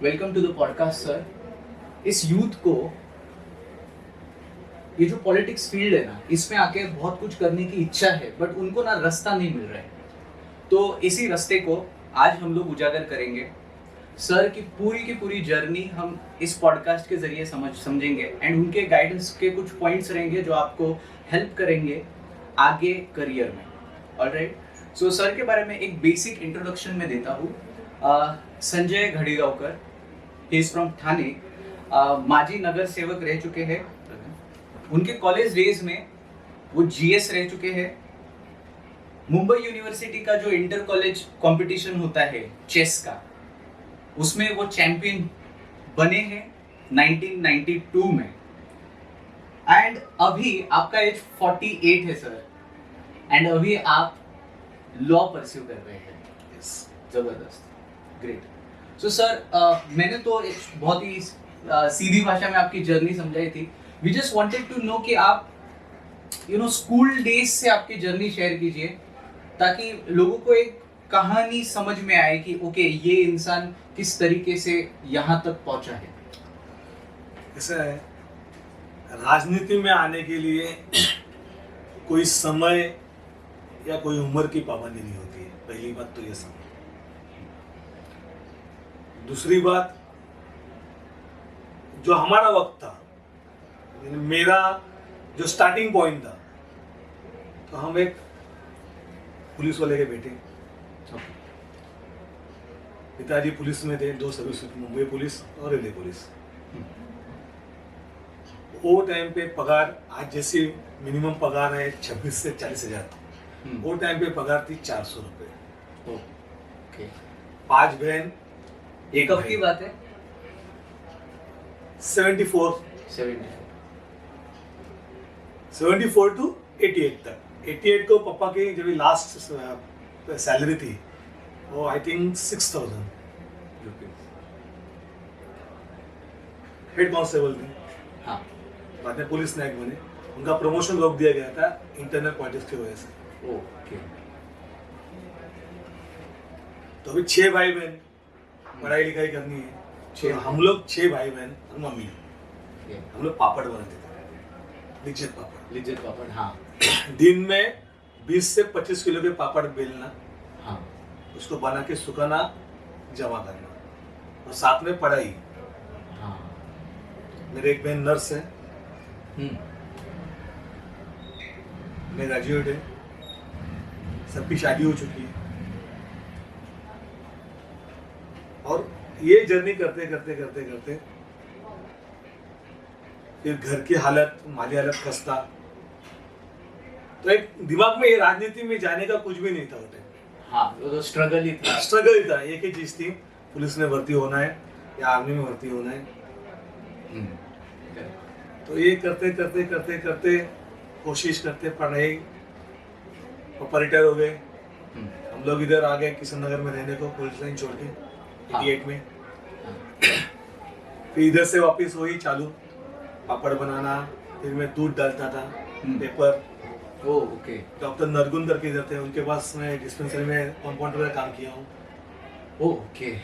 Welcome to the podcast sir. इस youth को ये जो पॉलिटिक्स फील्ड है ना, इसमें आके बहुत कुछ करने की इच्छा है, बट उनको ना रास्ता नहीं मिल रहा है। तो इसी रास्ते को आज हम लोग उजागर करेंगे। सर की पूरी जर्नी हम इस पॉडकास्ट के जरिए समझेंगे एंड उनके गाइडेंस के कुछ पॉइंट्स रहेंगे जो आपको हेल्प करेंगे आगे करियर में। ऑलराइट, सो सर के बारे में एक बेसिक इंट्रोडक्शन में देता हूँ। Sanjay Ghadigaonkar, he is from Thane, माजी नगर सेवक रह चुके हैं। उनके कॉलेज डेज में वो जीएस रह चुके हैं। मुंबई यूनिवर्सिटी का जो इंटर कॉलेज कंपटीशन होता है चेस का, उसमें वो चैंपियन बने हैं 1992 में। एंड अभी आपका एज 48 है सर, एंड अभी आप लॉ परस्यू कर रहे हैं। जबरदस्त, ग्रेट। सो सर, मैंने तो एक बहुत ही सीधी भाषा में आपकी जर्नी समझाई थी। We just wanted to know कि आप स्कूल डेज से आपकी जर्नी शेयर कीजिए, ताकि लोगों को एक कहानी समझ में आए कि ओके, ये इंसान किस तरीके से यहाँ तक पहुंचा है। ऐसा है, राजनीति में आने के लिए कोई समय या कोई उम्र की पाबंदी नहीं होती है। पहली बात तो ये समझ। दूसरी बात, जो हमारा वक्त था, मेरा जो स्टार्टिंग पॉइंट था, तो हम एक पुलिस वाले के बेटे, पिताजी पुलिस में थे, 2 सर्विस, मुंबई पुलिस और रेलवे पुलिस। वो टाइम पे पगार आज जैसे मिनिमम पगार है 26 से 40 हजार, वो टाइम पे पगार थी 400 रुपये। ओके, 5 बहन, एक कब की बात है? 74 टू 88 तक। 88 को पापा की जब लास्ट सैलरी थी, वो I think 6000 rupees. Head constable थे। हाँ, बाद में पुलिस नायक बने। उनका प्रमोशन रोक दिया गया था इंटरनल पॉलिटिक्स की वजह से। ओके। तो अभी 6 भाई बहन, पढ़ाई लिखाई करनी है। तो हम लोग 6 भाई बहन और मम्मी, हम लोग पापड़ बनाते थे, लिज्जत पापड़। हाँ, दिन में 20 से 25 किलो के पापड़ बेलना, हाँ, उसको बना के सुखाना, जमा करना, और साथ में पढ़ाई। हाँ। मेरे एक बहन नर्स है, मैं ग्रेजुएट है, सबकी शादी हो चुकी है। और ये जर्नी करते करते करते करते फिर घर की हालत, माली हालत खस्ता, तो एक दिमाग में ये राजनीति में जाने का कुछ भी नहीं था उस टाइम। हाँ, वो तो स्ट्रगल ही था। स्ट्रगल ही था। एक ही चीज थी, पुलिस में भर्ती होना है या आर्मी में भर्ती होना है। तो ये करते करते करते करते कोशिश करते, पढ़ाई, पापा रिटायर हो गए। हम लोग इधर आ गए किशन नगर में रहने को, पुलिस लाइन छोड़ के 88 में। फिर इधर से वापस वही चालू, पापड़ बनाना। फिर मैं दूध डालता था, पेपर। ओके। डॉक्टर नरगुन करके इधर थे, उनके पास मैं डिस्पेंसरी में कंपाउंडर का काम किया हूँ। ओके।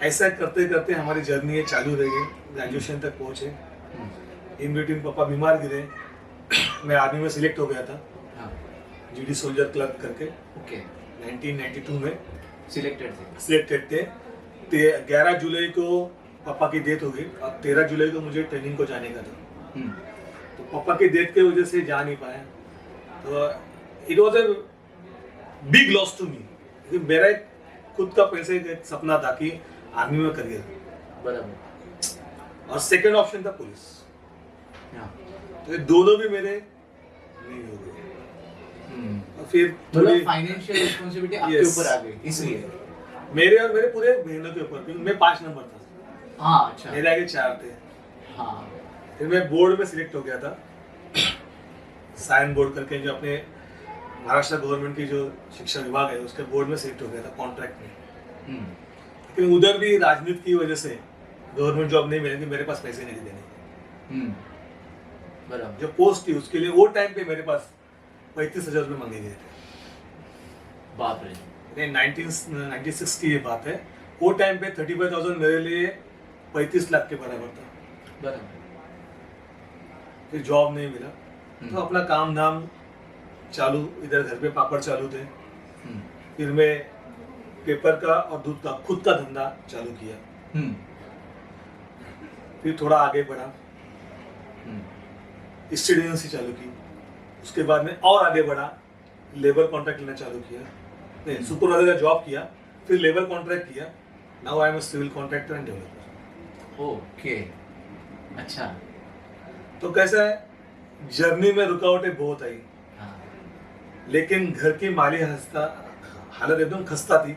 ऐसा करते करते हमारी जर्नी ये चालू रही, ग्रेजुएशन तक पहुँचे। इन बिटवीन पापा बीमार गिरे, मैं आर्मी में सिलेक्ट हो गया था। हाँ। जीडी सोल्जर क्लर्क करके। ओके। 1992 में सिलेक्टेड थे। 11 जुलाई को पापा की डेथ हो गई और 13 जुलाई को मुझे ट्रेनिंग को जाने का था। तो पापा की डेथ की वजह से जा नहीं पाया। तो it was a big loss to me. मेरा एक खुद का पैसे एक सपना था कि आर्मी में करियर, बराबर, और सेकंड ऑप्शन था पुलिस। तो ये दोनों भी मेरे नहीं हो गए। और फिर थोड़ी फाइनेंशियल रिस्पांसिबिलिटी आपके ऊपर आ गई, इसलिए मेरे और मेरे पूरे बहनों के ऊपर। मैं 5 नंबर था। हाँ, अच्छा। मेरे आगे 4 थे। हाँ। फिर मैं बोर्ड में सिलेक्ट हो गया था, साइन बोर्ड करके, जो अपने महाराष्ट्र गवर्नमेंट की जो शिक्षा विभाग है उसके बोर्ड में सिलेक्ट हो गया था कॉन्ट्रैक्ट में। लेकिन उधर भी राजनीति की वजह से गवर्नमेंट जॉब नहीं मिलेगी, मेरे पास पैसे नहीं देने। बराबर। जो पोस्ट थी उसके लिए वो टाइम पे मेरे पास 35,000 रुपये मांगे गए थे। बाप रे। 1996 की ये बात है। वो टाइम पे 35,000 मेरे लिए 35 लाख के बराबर था। बराबर। फिर जॉब नहीं मिला तो अपना काम धाम चालू, इधर घर पे पापड़ चालू थे। फिर मैं पेपर का और दूध का खुद का धंधा चालू किया। फिर थोड़ा आगे बढ़ा, स्टेट एजेंसी चालू की। उसके बाद में और आगे बढ़ा, लेबर कॉन्ट्रैक्ट लेना चालू किया, नहीं सुपरवाइजर का जॉब किया, फिर लेबर कॉन्ट्रैक्ट किया। Now I am a civil contractor and developer. Okay, अच्छा। तो कैसा है, जर्नी में रुकावटें बहुत आई, लेकिन घर की माली हालत एकदम खस्ता थी।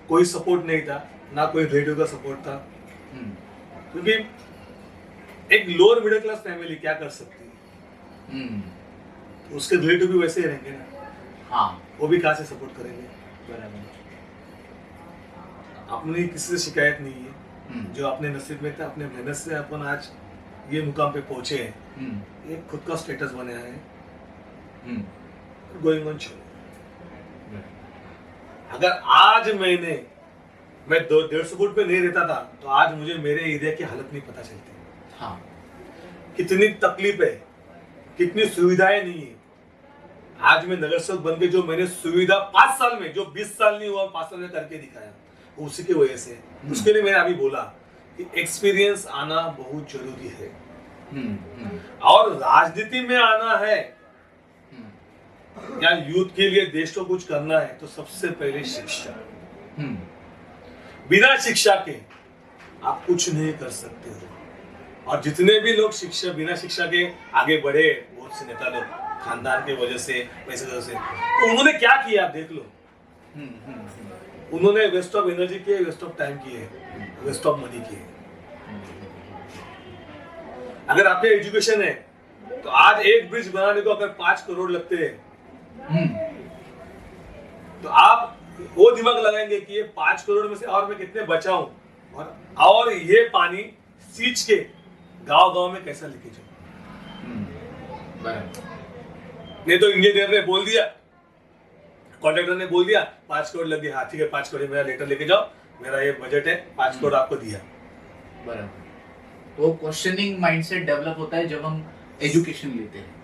कोई सपोर्ट नहीं था, ना कोई रेडियो का सपोर्ट था, क्योंकि एक लोअर मिडिल क्लास फैमिली क्या कर सकती है। तो उसके रिलेटिव भी वैसे ही रहेंगे ना। हाँ, वो भी कहाँ से सपोर्ट करेंगे। बराबर। अपनी किसी से शिकायत नहीं है, जो अपने नसीब में था, अपने मेहनत से अपन आज ये मुकाम पे पहुंचे हैं। एक खुद का स्टेटस बनाया है, गोइंग ऑन चलो। अगर आज मैं 150 फुट पे नहीं रहता था तो आज मुझे मेरे एरिया की हालत नहीं पता चलती। हाँ, कितनी तकलीफ है, कितनी सुविधाएं नहीं है। आज मैं नगर सेवक बन के जो मैंने सुविधा 5 साल में, जो 20 साल नहीं हुआ 5 साल में करके दिखाया, उसी की वजह से। उसके लिए मैंने अभी बोला कि एक्सपीरियंस आना बहुत जरूरी है। और राजनीति में आना है या यूथ के लिए देश को कुछ करना है तो सबसे पहले शिक्षा। बिना शिक्षा के आप कुछ नहीं कर सकते हो। और जितने भी लोग बिना शिक्षा के आगे बढ़े, बहुत से नेता लोग खानदान के वजह से, पैसे वजह से, तो उन्होंने क्या किया आप देख लो। उन्होंने वेस्ट ऑफ एनर्जी किए, वेस्ट ऑफ टाइम किए, वेस्ट ऑफ मनी किए। अगर आपके एजुकेशन है तो आज एक ब्रिज बनाने को अगर 5 करोड़ लगते हैं तो आप वो दिमाग लगाएंगे कि ये 5 करोड़ में से और मैं कितने बचाऊं, और ये पानी सींच के गांव-गांव में कैसा लेके जाऊं। नहीं तो इंजीनियर ने बोल दिया, कॉन्ट्रैक्टर ने बोल दिया 5 करोड़ लगे, हाँ ठीक है 5 करोड़ मेरा लेटर लेके जाओ, मेरा ये बजट है, 5 करोड़ आपको दिया। बराबर। वो क्वेश्चनिंग माइंडसेट डेवलप होता है जब हम एजुकेशन लेते हैं।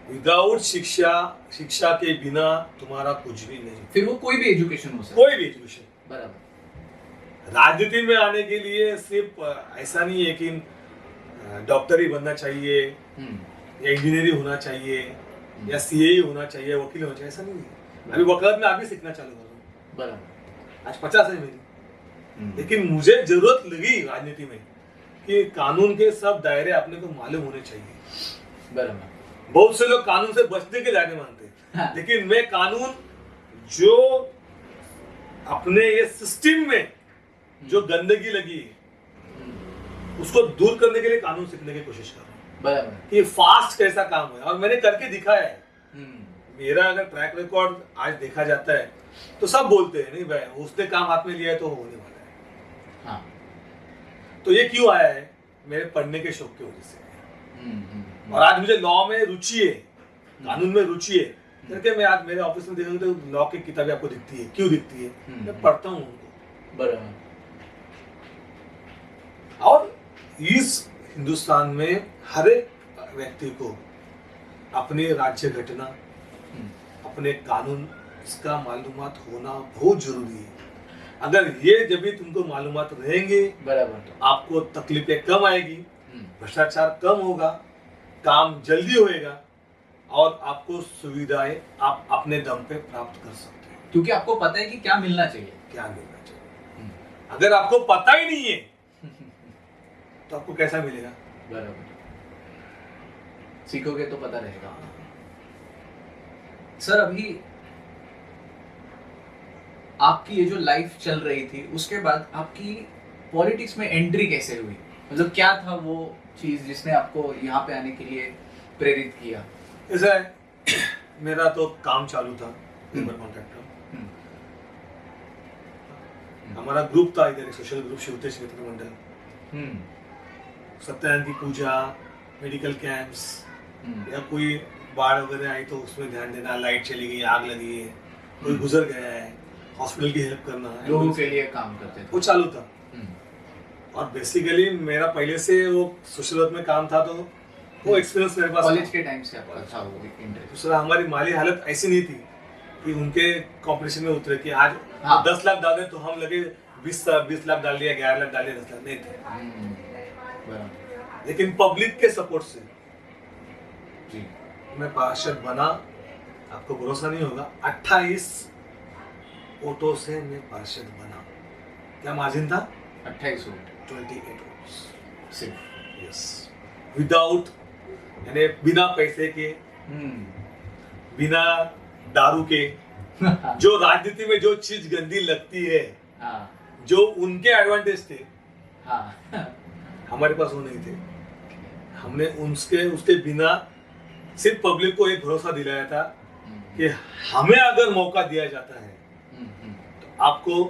विदाउट शिक्षा के बिना तुम्हारा कुछ भी नहीं। फिर वो कोई भी एजुकेशन हो सकता है, कोई भी एजुकेशन। बराबर। राजनीति में आने के लिए सिर्फ ऐसा नहीं है कि डॉक्टर ही बनना चाहिए या इंजीनियरिंग होना चाहिए या सीए ही होना चाहिए, वकील होना चाहिए, ऐसा नहीं है। अभी वकालत में अभी सीखना चालू कर रहा हूँ। बराबर। आज 50 है मेरी, लेकिन मुझे जरूरत लगी राजनीति में कि कानून के सब दायरे अपने को मालूम होने चाहिए। बराबर। बहुत से लोग कानून से बचने के दायरे मानते हैं, हाँ। लेकिन मैं कानून जो अपने ये सिस्टम में जो गंदगी लगी उसको दूर करने के लिए कानून सीखने की कोशिश कर रहा हूँ। बराबर। कि फास्ट कैसा काम है, और मैंने करके दिखाया है। मेरा अगर ट्रैक रिकॉर्ड आज देखा जाता है तो सब बोलते हैं नहीं भाई उसने काम हाथ में लिया है तो होने वाला है। हाँ। तो ये क्यों आया है, मेरे पढ़ने के शौक की वजह से। और आज मुझे लॉ में रुचि है, कानून में रुचि है करके मैं आज मेरे ऑफिस में देखूंगा तो लॉ की किताबें आपको दिखती है, क्यों दिखती है, मैं पढ़ता हूँ उनको। बराबर। और इस हिंदुस्तान में हर एक व्यक्ति को अपने राज्य घटना, अपने कानून इसका मालूमात होना बहुत जरूरी है। अगर ये जब भी तुमको मालूमात रहेंगे, बराबर, तो आपको तकलीफें कम आएगी, भ्रष्टाचार कम होगा, काम जल्दी होएगा और आपको सुविधाएं आप अपने दम पे प्राप्त कर सकते हैं, क्योंकि आपको पता है कि क्या मिलना चाहिए। क्या मिलना चाहिए। अगर आपको पता ही नहीं है तो आपको कैसा मिलेगा। बराबर। सीखोगे तो पता रहेगा। सर अभी आपकी ये जो लाइफ चल रही थी उसके बाद आपकी पॉलिटिक्स में एंट्री कैसे हुई, मतलब क्या था वो चीज जिसने आपको यहाँ पे आने के लिए प्रेरित किया। ऐसा है, मेरा तो काम चालू था लेबर कॉन्ट्रैक्टर। हमारा ग्रुप था इधर, सोशल ग्रुप शिवतेज मित्र मंडल। सत्यनारायण की पूजा, मेडिकल कैंप्स या कोई बाढ़ वगैरह आई तो उसमें ध्यान देना, लाइट चली गई, आग लगी है, कोई गुजर गया है हॉस्पिटल की हेल्प करना, लोगों के लिए काम करते थे। वो चालू था। हम्म, और बेसिकली मेरा पहले से वो सोशल वर्क में काम था, तो वो एक्सपीरियंस मेरे पास कॉलेज था। के टाइम से आपका था वो इंटरेस्ट। दूसरा, हमारी माली हालत ऐसी नहीं थी कि उनके कंपटीशन में उतरे कि आज हाँ। 10 लाख डाल दे तो हम लगे 20 लाख डाल दिया, 11 लाख डाल दिया, 10 लाख नहीं थे। बराबर। लेकिन पब्लिक के सपोर्ट से जी। मैं पार्षद बना। आपको भरोसा नहीं होगा, 28 वोटों से मैं पार्षद बना। क्या मार्जिन था? 28 वोट 28 वोट्स। सिर्फ। यस, विदाउट, यानी बिना पैसे के, बिना दारू के। जो राजनीति में जो चीज गंदी लगती है, हाँ जो उनके एडवांटेज थे, हाँ। हमारे पास वो नहीं थे। हमने उसके बिना सिर्फ पब्लिक को एक भरोसा दिलाया था कि हमें अगर मौका दिया जाता है तो आपको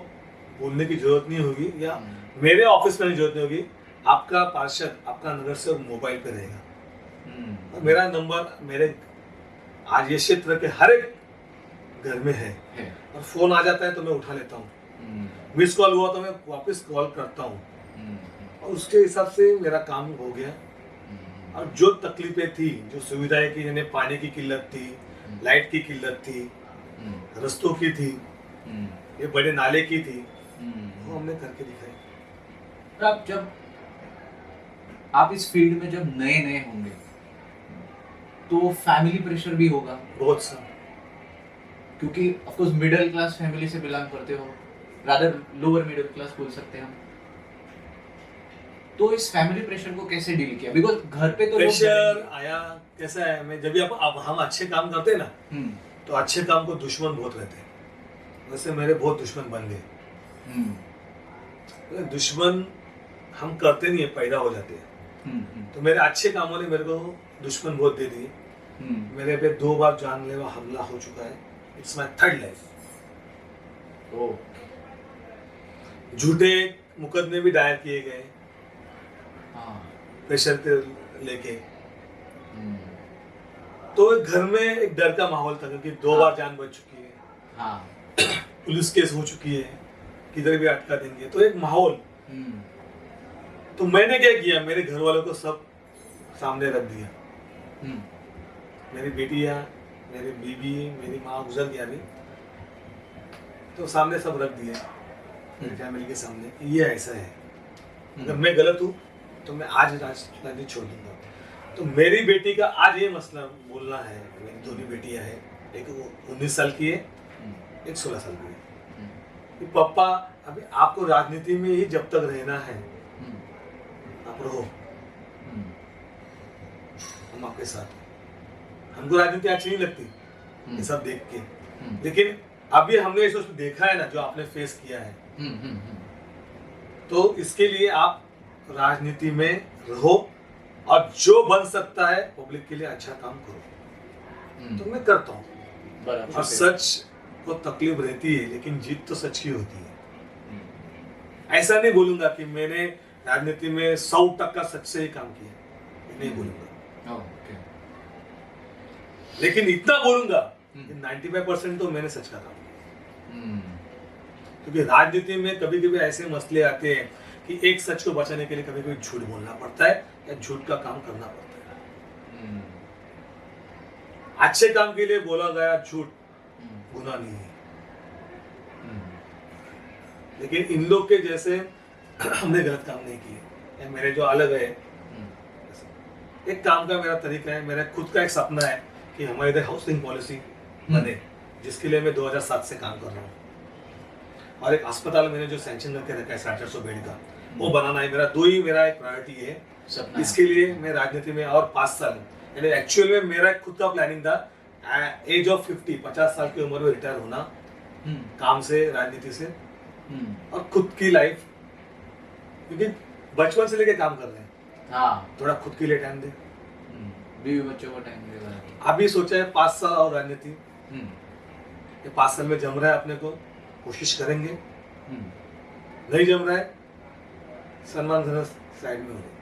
बोलने की जरूरत नहीं होगी, या मेरे ऑफिस में जरूरत नहीं होगी। आपका पार्षद, आपका नगर सेवक मोबाइल पे रहेगा। और मेरा नंबर मेरे आज ये क्षेत्र के हर एक घर में है। और फोन आ जाता है तो मैं उठा लेता हूँ, मिस कॉल हुआ तो मैं वापस कॉल करता हूँ। और उसके हिसाब से मेरा काम हो गया। और जो तकलीफें थी, जो सुविधाएं की, यानी पानी की किल्लत थी, लाइट की किल्लत थी, रस्तों की थी, ये बड़े नाले की थी, वो हमने करके दिखाई। अब जब आप इस फील्ड में जब नए नए होंगे तो फैमिली प्रेशर भी होगा, बहुत सा, क्योंकि of course middle class family से बिलोंग करते हो, रादर लोअर मिडिल क्लास बोल सकते हैं हम। तो इस फैमिली प्रेशर को कैसे डील किया? बिकॉज घर पे तो प्रेशर आया कैसा है, मैं जब भी अब हम अच्छे काम करते हैं ना, तो अच्छे काम को दुश्मन बहुत रहते हैं। वैसे मेरे बहुत दुश्मन बन गए। दुश्मन हम करते नहीं है, पैदा हो जाते हैं। तो मेरे अच्छे कामों ने मेरे को दुश्मन बहुत दे दिए। मेरे पे 2 बार जानलेवा हमला हो चुका है। It's my third life. झूठे मुकदमे भी दायर किए गए प्रेशर के लेके। तो घर में एक डर का माहौल था, क्योंकि 2 बार जान बच चुकी है। पुलिस केस हो चुकी है, किधर भी अटका देंगे, तो एक माहौल। तो मैंने क्या किया, मेरे घर वालों को सब सामने रख दिया। मेरी बेटियां, मेरी बीवी, मेरी माँ गुजर गया अभी, तो सामने सब रख दिया मेरी फैमिली के सामने कि ये ऐसा है। अगर मैं गलत हूँ तो मैं आज राजनीति छोड़ दूंगा। तो मेरी बेटी का आज ये मसला बोलना है। मेरी दोनों बेटियां हैं, एक 19 साल की है, एक 16 साल की है, कि पापा अभी आपको राजनीति में ही जब तक रहना है आप रहो, हम आपके साथ हैं। हमको राजनीति अच्छी नहीं लगती ये सब देख के, लेकिन अभी हमने इसे देखा है ना, जो आपने फेस किया है, तो इसके लिए आप राजनीति में रहो और जो बन सकता है पब्लिक के लिए अच्छा काम करो। तो मैं करता हूँ। और सच को तकलीफ रहती है, लेकिन जीत तो सच की होती है। ऐसा नहीं बोलूंगा कि मैंने राजनीति में 100% सच से ही काम किया, नहीं बोलूंगा। लेकिन इतना बोलूंगा कि 95% तो मैंने सच का काम किया। क्योंकि राजनीति में कभी कभी ऐसे मसले आते हैं कि एक सच को बचाने के लिए कभी कभी झूठ बोलना पड़ता है, या झूठ का काम करना पड़ता है। अच्छे काम के लिए बोला गया झूठ गुनाह नहीं है। लेकिन इन लोग के जैसे हमने गलत काम नहीं किए। मेरे जो अलग है, एक काम का मेरा तरीका है, मेरा खुद का एक सपना है कि हमारे इधर हाउसिंग पॉलिसी बने, जिसके लिए मैं 2007 से काम कर रहा हूँ। और एक अस्पताल मैंने जो सैंक्शन करके रखा है 450 बेड का, वो बनाना है मेरा। मेरा एक प्रायोरिटी है। इसके लिए मैं राजनीति में और 5 साल, यानी एक्चुअल में मेरा खुद का प्लानिंग था एज ऑफ 50 साल की उम्र में रिटायर होना काम से, राजनीति से, और खुद की लाइफ, क्योंकि बचपन से लेके काम कर रहे हैं, थोड़ा खुद के लिए टाइम दे, बीवी बच्चों को टाइम दे। अभी सोचा है 5 साल और राजनीति, ये 5 साल में जम रहा है अपने को, कोशिश करेंगे। नहीं जम रहा है, सलमान खान साइड में हो रहे,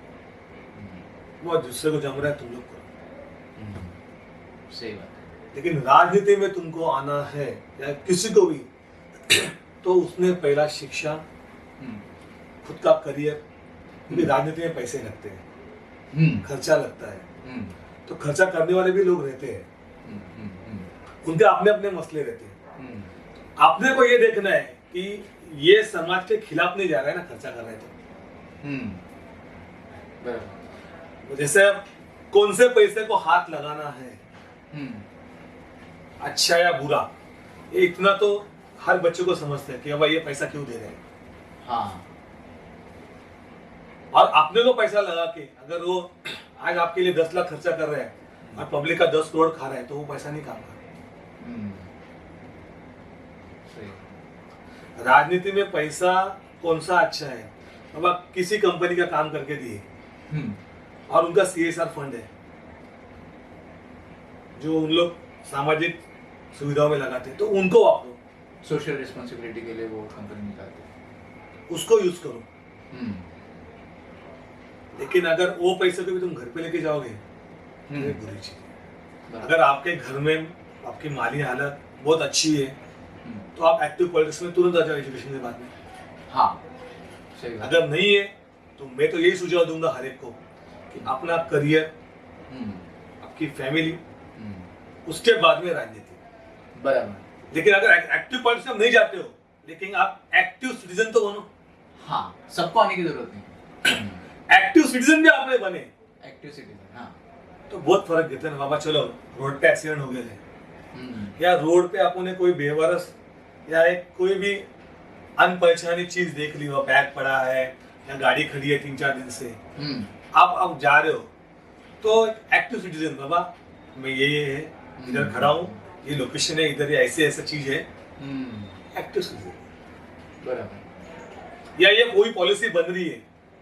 वो दूसरे को जम रहा है, तुम लोग को। सही बात है। लेकिन राजनीति में तुमको आना है, या किसी को भी तो उसने पहला शिक्षा, हम्म, खुद का करियर, क्योंकि राजनीति में पैसे लगते हैं, खर्चा लगता है, हम्म, तो खर्चा करने वाले भी लोग रहते हैं, हम्म, हम्म, उनके अपने अपने मसले रहते हैं। हम्म, आपने को ये देखना है कि ये समाज के खिलाफ नहीं जा रहा है ना खर्चा कर रहे तो। हम्म, बराबर, जैसे कौन से पैसे को हाथ लगाना है, हम्म, अच्छा या बुरा, ये इतना तो हर बच्चे को समझते हैं कि अब ये पैसा क्यों दे रहे हैं। हाँ, और अपने को पैसा लगा के अगर वो आज आपके लिए 10 लाख खर्चा कर रहे हैं और पब्लिक का 10 करोड़ खा रहे हैं तो वो पैसा नहीं काम कर। हम्म, सही, राजनीति में पैसा कौन सा अच्छा है? अब आप किसी कंपनी का काम करके दिए हम्म, और उनका CSR फंड है जो उन लोग सामाजिक सुविधाओं में लगाते हैं, तो उनको वापरो, सोशल रिस्पॉन्सिबिलिटी के लिए वो कंपनी निकालते हैं। उसको यूज करो। हम्म, लेकिन अगर वो पैसे को भी तुम घर पे लेके जाओगे तो ये बुरी चीज है। बराबर, अगर आपके घर में आपकी माली हालत बहुत अच्छी है हम्म, तो आप एक्टिव पॉलिटिक्स में तुरंत आ जाओ एजुकेशन के बाद में। हाँ, सही बात, अगर नहीं है तो मैं तो यही सुझाव दूंगा हर एक को कि अपना करियर, हम्म, आपकी फैमिली, हम्म, उसके बाद में राजनीति। बराबर, लेकिन अगर एक्टिव पॉलिटिक्स में नहीं जाते हो, लेकिन आप एक्टिव सिटीजन तो बनो। हाँ, सबको आने की जरूरत नहीं, एक्टिव सिटीजन भी आपने बने एक्टिव सिटीजन, हाँ, तो बहुत फर्क देता है ना। बाबा चलो रोड पे एक्सीडेंट हो गए थे, हम्म, या रोड पे आपको ने कोई बेवरस या एक कोई भी अनपहचानी चीज देख ली, वहाँ बैग पड़ा है या गाड़ी खड़ी है 3-4 दिन से, हम्म, आप जा रहे हो तो एक्टिव सिटीजन, बाबा मैं ये है, इधर खड़ा हूँ, ये लोकेशन है, इधर ये ऐसे ऐसा चीज है, हम्म, एक्टिव सिटीजन। बराबर, या ये कोई पॉलिसी बन रही है,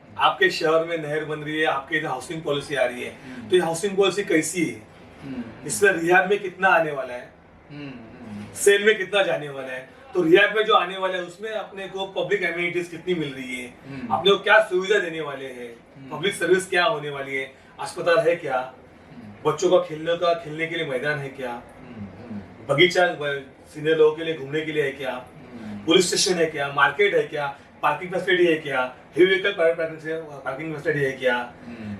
आपके शहर में नहर बन रही है, आपके इधर हाउसिंग पॉलिसी आ रही है, तो ये हाउसिंग पॉलिसी कैसी है, हम्म, इसमें रियाद में कितना आने वाला है, हम्म, सेल में कितना जाने वाला है, तो रियाद में जो आने वाला है उसमें अपने को पब्लिक एमिनिटीज कितनी मिल रही है, अपने को क्या सुविधा देने वाले हैं, पब्लिक सर्विस क्या होने वाली है, अस्पताल है क्या, बच्चों का खेलने के लिए मैदान है क्या, बगीचा सीनियर लोगों के लिए घूमने के लिए है क्या, पुलिस स्टेशन है क्या, मार्केट है क्या, पार्किंग फैसिलिटी है क्या, हेवी व्हीकल पार्किंग फैसिलिटी है क्या,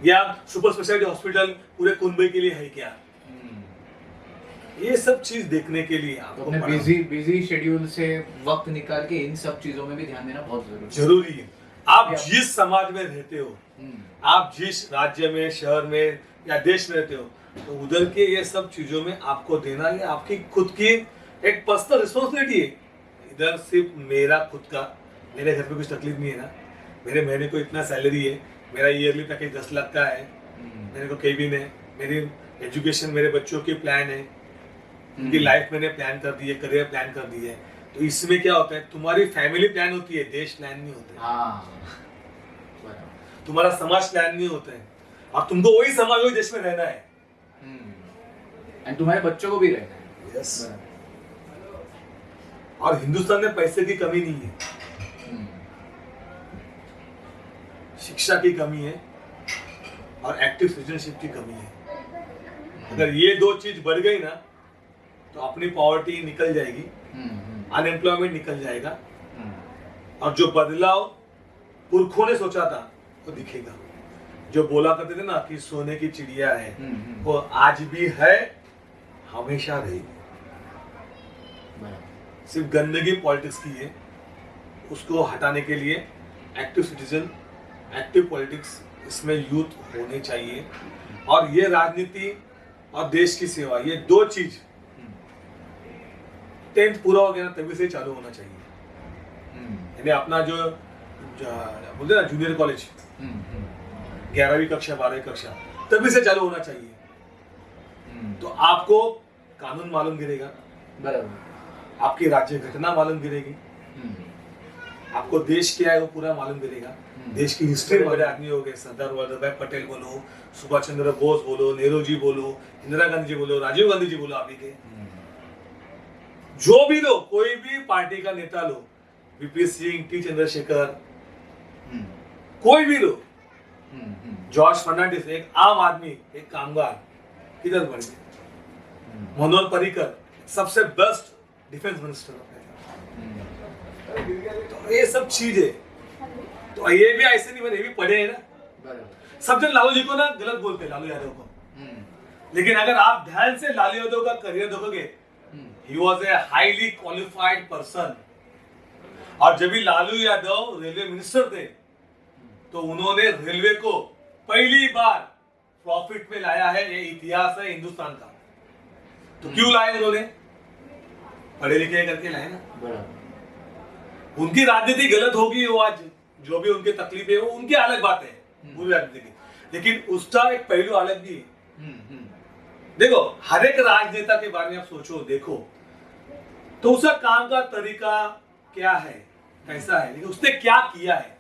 या सुपर स्पेशलिटी हॉस्पिटल पूरे कुनबे के लिए है क्या। ये सब चीज देखने के लिए तो आपको अपने बड़ा बिजी शेड्यूल से वक्त निकाल के इन सब चीजों में भी ध्यान देना बहुत जरूरी है। आप जिस समाज में रहते हो, हम्म, आप जिस राज्य में, शहर में या देश में रहते हो, तो उधर के ये सब चीजों में आपको देना, ये आपकी खुद की एक पर्सनल रिस्पॉन्सिबिलिटी है। इधर सिर्फ मेरा खुद का, मेरे घर पे कुछ तकलीफ नहीं है ना, मेरे महीने को इतना सैलरी है, मेरा ईयरली पैकेज 10 लाख का है, मेरे को केबिन है, मेरी एजुकेशन, मेरे बच्चों की प्लान है, उनकी लाइफ मैंने प्लान कर दी है, करियर प्लान कर दी है। तो इसमें क्या होता है, तुम्हारी फैमिली प्लान होती है, देश प्लान नहीं होता है, हाँ, बराबर, तुम्हारा समाज प्लान नहीं होता है, और तुमको वही समाज, वही देश में रहना है। एंड तुम्हारे बच्चों को भी रहना है। यस। और हिंदुस्तान में पैसे की कमी नहीं है, हम्म, शिक्षा की कमी है और एक्टिव सिटीजनशिप की कमी है। अगर ये दो चीज बढ़ गई ना तो अपनी पॉवर्टी निकल जाएगी, अनएम्प्लॉयमेंट निकल जाएगा, और जो बदलाव पुरखों ने सोचा था वो दिखेगा। जो बोला करते थे ना कि सोने की चिड़िया है, वो आज भी है, हमेशा रहेगी। सिर्फ गंदगी पॉलिटिक्स की है, उसको हटाने के लिए एक्टिव सिटीजन, एक्टिव पॉलिटिक्स, इसमें यूथ होने चाहिए। और ये राजनीति और देश की सेवा, ये दो चीज 10th पूरा हो गया ना तभी से चालू होना चाहिए। यानी अपना जो बोलते ना जूनियर कॉलेज, 11वीं कक्षा 12वीं कक्षा तभी से चालू होना चाहिए। तो आपको कानून मालूम गिरेगा, बराबर, आपकी राज्य घटना मालूम गिरेगी, आपको देश क्या है वो पूरा मालूम गिरेगा। देश की हिस्ट्री में बड़े आदमी हो गए, सरदार वल्लभ भाई पटेल बोलो, सुभाष चंद्र बोस बोलो, नेहरू जी बोलो, इंदिरा गांधी जी बोलो, राजीव गांधी जी बोलो, आप के जो भी लो, कोई भी पार्टी का नेता लो, वीपी सिंह, टी चंद्रशेखर, कोई भी लो, जॉर्ज फर्नांडिस, एक आम आदमी, एक कामगार किधर बढ़ गए। मनोहर पर्रिकर सबसे बेस्ट डिफेंस मिनिस्टर, तो ये सब चीज है। तो ये भी ऐसे नहीं बने, ये भी पढ़े हैं ना। बराबर। सब जन लालू जी को ना गलत बोलते हैं, लालू यादव को। लेकिन अगर आप ध्यान से लालू यादव का करियर देखोगे, he was a highly qualified person. और जब भी लालू यादव रेलवे मिनिस्टर थे तो उन्होंने रेलवे को पहली बार प्रॉफिट में लाया है। ये इतिहास है हिंदुस्तान का। तो क्यों लाए उन्होंने? पढ़े लिखे करके लाए ना। बराबर। उनकी राजनीति गलत होगी, वो आज जो भी उनकी तकलीफें वो उनकी अलग बात है पूरी राजनीति की, लेकिन उसका एक पहलू अलग भी है। देखो, हर एक राजनेता के बारे में आप सोचो, देखो तो उसका काम का तरीका क्या है, कैसा है, लेकिन उसने क्या किया है,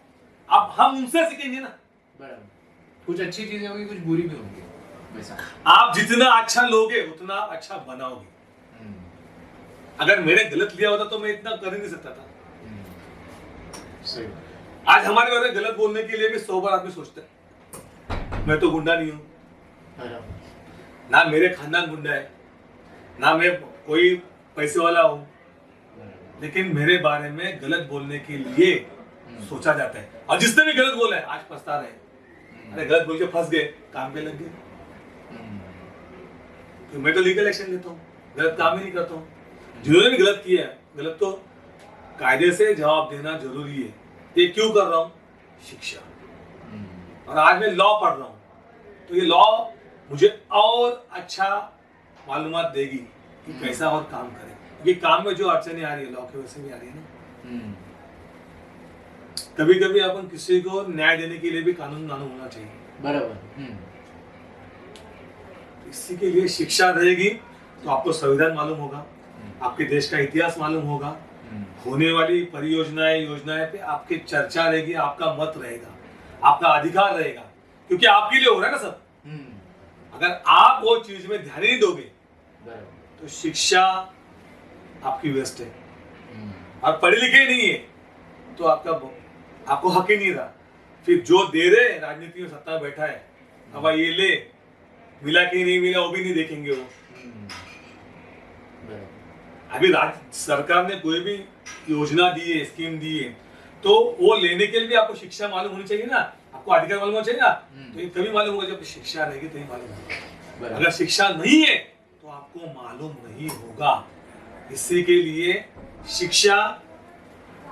अब हम उनसे सीखेंगे ना। बराबर। कुछ अच्छी चीजें होंगी, कुछ बुरी भी होंगी वैसा। आप जितना अच्छा लोगे उतना अच्छा बनाओगे। अगर मैंने गलत लिया होता तो मैं इतना कर ही नहीं सकता था। सही। आज हमारे बारे में गलत बोलने के लिए भी 100 बार आदमी सोचता है। मैं तो गुंडा नहीं हूं, ना मेरे खानदान गुंडा है, ना मैं कोई पैसे वाला हूं, लेकिन मेरे बारे में गलत बोलने के लिए सोचा जाता है। और जिसने भी गलत बोला है आज पछता रहे, अरे गलत बोल के फंस गए, काम पे लग गए। तो मैं तो लीगल एक्शन लेता हूँ, गलत काम ही नहीं करता हूँ। जिन्होंने भी गलत किया है, गलत तो कायदे से जवाब देना जरूरी है। ये क्यों कर रहा हूँ? शिक्षा। और आज मैं लॉ पढ़ रहा हूँ, तो ये लॉ मुझे और अच्छा मालूमात देगी कि कैसा और काम करें, क्योंकि काम में जो अड़चने आ रही है लॉ की वजह से भी आ रही है ना। कभी कभी अपन किसी को न्याय देने के लिए भी कानून मालूम होना चाहिए। बराबर। इसी के लिए शिक्षा रहेगी तो आपको संविधान मालूम होगा, आपके देश का इतिहास मालूम होगा, होने वाली परियोजनाएं योजनाएं पे आपकी चर्चा रहेगी, आपका मत रहेगा, आपका अधिकार रहेगा, क्योंकि आपके लिए हो रहा है ना सब। अगर आप वो चीज में ध्यान नहीं दोगे तो शिक्षा आपकी वेस्ट है। और पढ़े लिखे नहीं है तो आपको हक ही नहीं रहा। फिर जो दे रहे राजनीति में सत्ता में बैठा है, अब ये ले, मिला कि नहीं मिला वो भी नहीं देखेंगे वो। अभी राज्य सरकार ने कोई भी योजना दी है, स्कीम दी है, तो वो लेने के लिए भी आपको शिक्षा मालूम होनी चाहिए ना, आपको अधिकार मालूम होना चाहिए ना। तो ये तभी मालूम होगा जब शिक्षा रहेगी, तभी मालूम होगा। अगर शिक्षा नहीं है तो आपको मालूम नहीं होगा। इसी के लिए शिक्षा,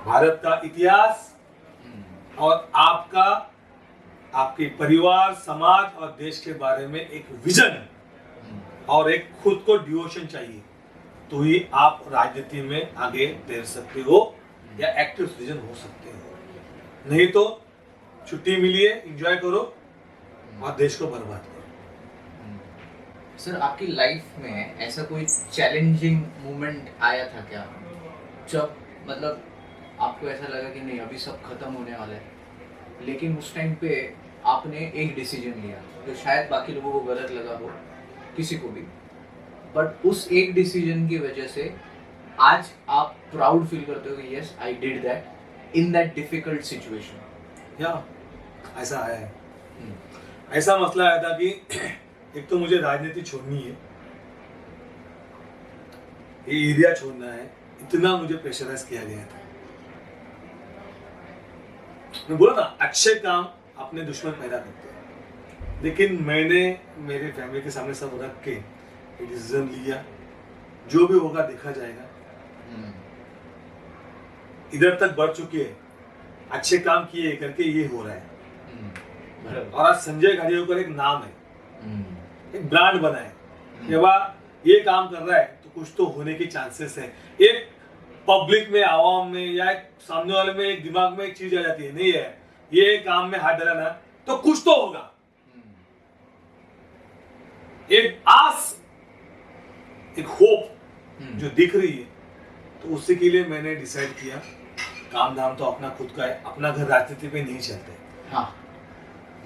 भारत का इतिहास और आपके परिवार, समाज और देश के बारे में एक विजन और एक खुद को डिवोशन चाहिए, तो ही आप राजनीति में आगे बढ़ सकते हो या एक्टिव सिटीजन हो सकते हो। नहीं तो छुट्टी मिली है, एंजॉय करो और देश को बर्बाद करो। सर, आपकी लाइफ में ऐसा कोई चैलेंजिंग मोमेंट आया था क्या, जब मतलब आपको ऐसा लगा कि नहीं अभी सब खत्म होने वाला है, लेकिन उस टाइम पे आपने एक डिसीजन लिया जो शायद बाकी लोगों को गलत लगा हो, किसी को भी, बट उस एक डिसीजन की वजह से आज आप प्राउड फील करते हो कि yes I did that in that difficult situation? या ऐसा आया है। ऐसा मसला आया था कि एक तो मुझे राजनीति छोड़नी है, ये एरिया छोड़ना है, इतना मुझे प्रेशराइज किया गया था। मैं बोला ना, अच्छे काम अपने दुश्मन पैदा करते हैं, लेकिन मैंने मेरे फैमिली के सामने सब रख के डिसीजन लिया, जो भी होगा देखा जाएगा। इधर तक बढ़ चुकी है, अच्छे काम किए करके ये हो रहा है। और आज संजय गाड़ियों एक नाम है, एक ब्रांड बना है कि वाह ये काम कर रहा है तो कुछ तो होने के चांसेस है। एक पब्लिक में, आवाम में या एक सामने वाले में एक दिमाग में एक चीज आ जाती है, नहीं है ये काम में हाथ डालना तो कुछ तो होगा, एक आस, एक होप जो दिख रही है। तो उसी के लिए मैंने डिसाइड किया, काम धाम तो अपना खुद का है, अपना घर राजनीति पे नहीं चलते। हाँ।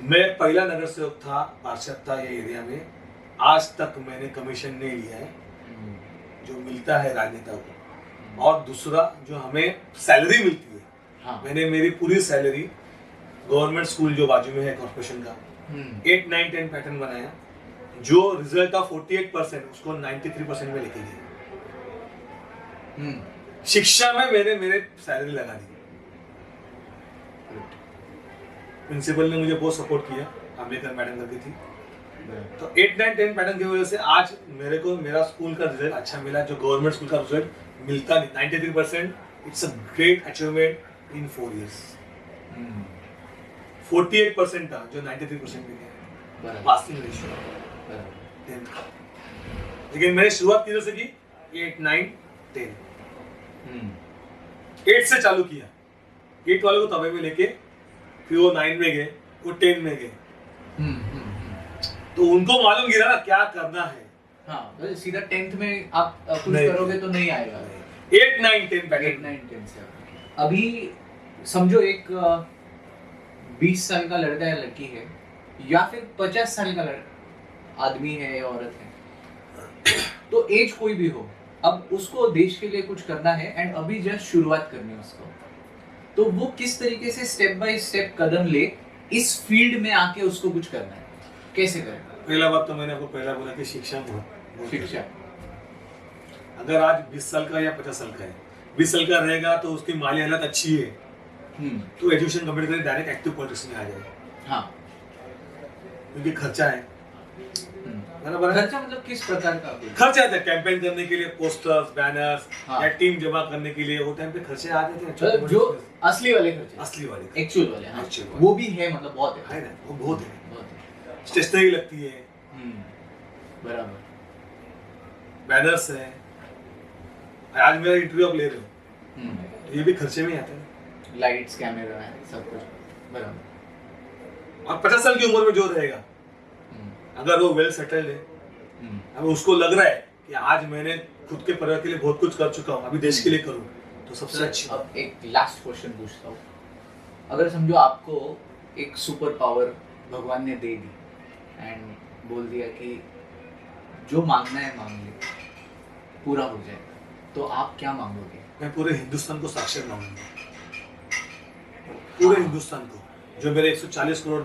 मैं पहला नगर सेवक था, पार्षद था ये एरिया में, आज तक मैंने कमीशन नहीं लिया है जो मिलता है राजनेता को। और दूसरा जो हमें सैलरी मिलती है, हाँ। मैंने मैंने मेरी पूरी सैलरी गवर्नमेंट स्कूल जो बाजू में है कॉर्पोरेशन का 8, 9, 10 पैटर्न बनाया, जो रिजल्ट था 48% उसको 93% में लेके गए। शिक्षा में मैंने मेरे सैलरी लगा दी। प्रिंसिपल ने मुझे बहुत सपोर्ट किया, अम्बेडकर मैडम करके थी। तो 8, 9, 10 पैटर्न की वजह से आज मेरे को मेरा स्कूल का रिजल्ट अच्छा मिला, जो गवर्नमेंट स्कूल का रिजल्ट मिलता नहीं। 93%, it's a great achievement in 4 years। 48% था जो 93% में गया पासिंग रेशियो 10 का। लेकिन मैंने शुरुआत किधर से की? 8, 9, 10। 8 से चालू किया, 8 वाले को तवे में लेके, फिर वो 9 में गए, वो 10 में गए। तो उनको मालूम गिरा ना क्या करना है। हाँ, तो सीधा 10th में आप कुछ नहीं, करोगे तो नहीं आएगा। 8, 9, 10 पैटर्न। 8, 9, 10 से अभी समझो एक 20 साल का लड़का या लड़की है, या फिर 50 साल का आदमी है या औरत है, तो एज कोई भी हो, अब उसको देश के लिए कुछ करना है एंड अभी जस्ट शुरुआत करनी है उसको, तो वो किस तरीके से स्टेप बाय स्टेप कदम ले इस फील्ड में आके उसको कुछ करना है, कैसे करेगा? पहला बात तो मैंने आपको पहला बोला कि शिक्षा बहुत शिक्षा। अगर आज 20 साल का या 50 साल का है, 20 साल का रहेगा तो उसकी माली हालत अच्छी है, तो एजुकेशन कंप्लीट करके डायरेक्ट एक्टिव पॉलिटिक्स में आ जाएगा। हाँ, क्योंकि खर्चा है। खर्चा मतलब किस प्रकार का? खर्चे आते हैं कैंपेन करने के लिए, पोस्टर्स, बैनर्स, हाँ। या टीम जमा करने के लिए, वो टाइम पे खर्चे आ जाते हैं। मतलब जो असली वाले खर्चे, असली वाले, एक्चुअल वाले, हाँ, Actual वाले। वो भी है, मतलब बहुत है ना, वो बहुत है। बहुत है। स्टेशनरी लगती है, बराबर। बैनर्स है। आज मेरा इंटरव्यू आप ले रहे हो, तो ये भी खर्चे में ही आता है। लाइट्स, कैमरा है, सब कुछ बराबर। और 50 साल की उम्र में जो रहेगा, अगर वो वेल सेटल्ड है, अब उसको लग रहा है कि आज मैंने खुद के परिवार के लिए बहुत कुछ कर चुका हूँ, अभी देश के लिए करूँ, तो सबसे अच्छी। अब एक लास्ट क्वेश्चन पूछता हूँ, अगर समझो आपको एक सुपर पावर भगवान ने दे दी एंड बोल दिया कि जो मांगना है मांग ले, पूरा हो जाएगा, तो आप क्या मांगोगे? मैं पूरे हिंदुस्तान को साक्षर मांगूंगा, पूरे हिंदुस्तान को, जो मेरे 140 करोड़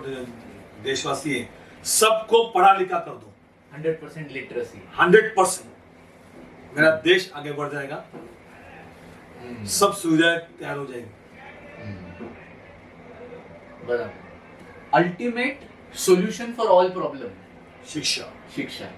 देशवासी हैं, सबको पढ़ा लिखा कर दो। 100% लिटरेसी। 100% मेरा देश आगे बढ़ जाएगा, सब सुविधाएं तैयार हो जाएंगी। बराबर। Ultimate solution for all problem, शिक्षा। शिक्षा।